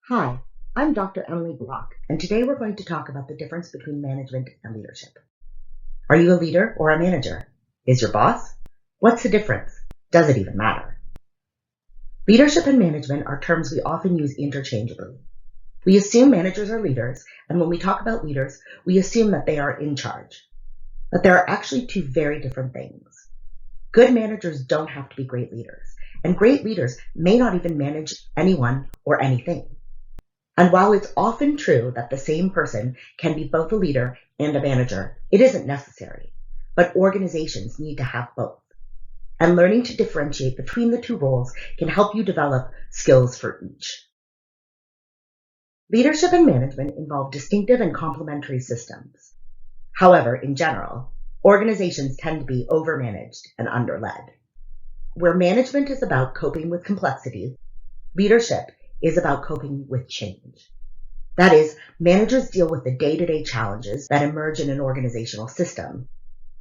Hi, I'm Dr. Emily Block, and today we're going to talk about the difference between management and leadership. Are you a leader or a manager? Is your boss? What's the difference? Does it even matter? Leadership and management are terms we often use interchangeably. We assume managers are leaders, and when we talk about leaders, we assume that they are in charge. But there are actually two very different things. Good managers don't have to be great leaders, and great leaders may not even manage anyone or anything. And while it's often true that the same person can be both a leader and a manager, it isn't necessary. But organizations need to have both. And learning to differentiate between the two roles can help you develop skills for each. Leadership and management involve distinctive and complementary systems. However, in general, organizations tend to be overmanaged and underled. Where management is about coping with complexity, leadership is about coping with change. That is, managers deal with the day-to-day challenges that emerge in an organizational system,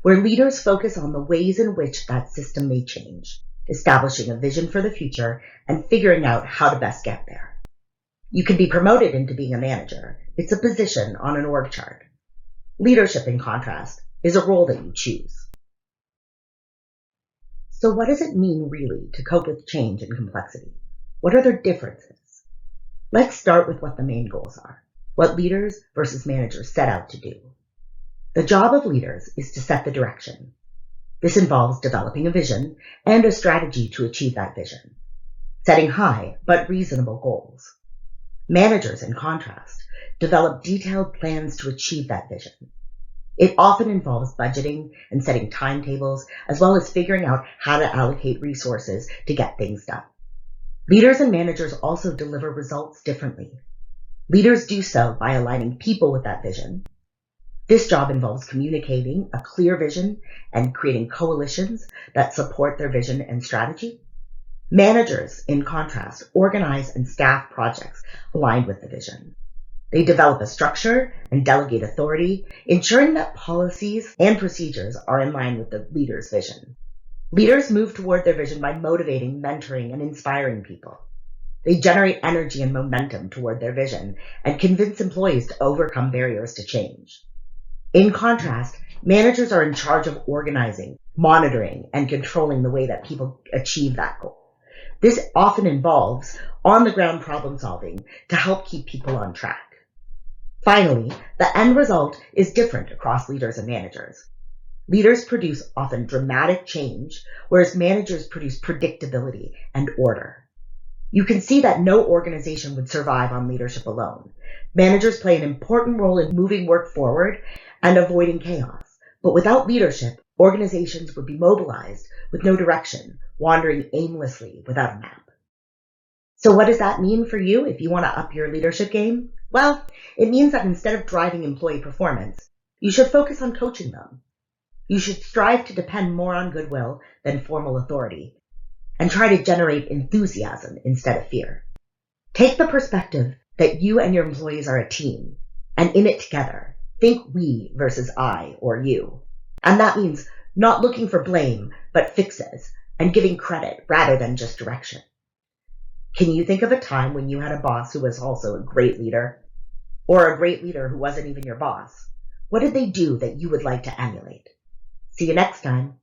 where leaders focus on the ways in which that system may change, establishing a vision for the future and figuring out how to best get there. You can be promoted into being a manager. It's a position on an org chart. Leadership, in contrast, is a role that you choose. So what does it mean really to cope with change and complexity? What are their differences? Let's start with what the main goals are, what leaders versus managers set out to do. The job of leaders is to set the direction. This involves developing a vision and a strategy to achieve that vision, setting high but reasonable goals. Managers, in contrast, develop detailed plans to achieve that vision. It often involves budgeting and setting timetables, as well as figuring out how to allocate resources to get things done. Leaders and managers also deliver results differently. Leaders do so by aligning people with that vision. This job involves communicating a clear vision and creating coalitions that support their vision and strategy. Managers, in contrast, organize and staff projects aligned with the vision. They develop a structure and delegate authority, ensuring that policies and procedures are in line with the leader's vision. Leaders move toward their vision by motivating, mentoring, and inspiring people. They generate energy and momentum toward their vision and convince employees to overcome barriers to change. In contrast, managers are in charge of organizing, monitoring, and controlling the way that people achieve that goal. This often involves on-the-ground problem solving to help keep people on track. Finally, the end result is different across leaders and managers. Leaders produce often dramatic change, whereas managers produce predictability and order. You can see that no organization would survive on leadership alone. Managers play an important role in moving work forward and avoiding chaos. But without leadership, organizations would be mobilized with no direction, wandering aimlessly without a map. So what does that mean for you if you want to up your leadership game? Well, it means that instead of driving employee performance, you should focus on coaching them. You should strive to depend more on goodwill than formal authority, and try to generate enthusiasm instead of fear. Take the perspective that you and your employees are a team, and in it together. Think we versus I or you. And that means not looking for blame, but fixes, and giving credit rather than just direction. Can you think of a time when you had a boss who was also a great leader? Or a great leader who wasn't even your boss? What did they do that you would like to emulate? See you next time.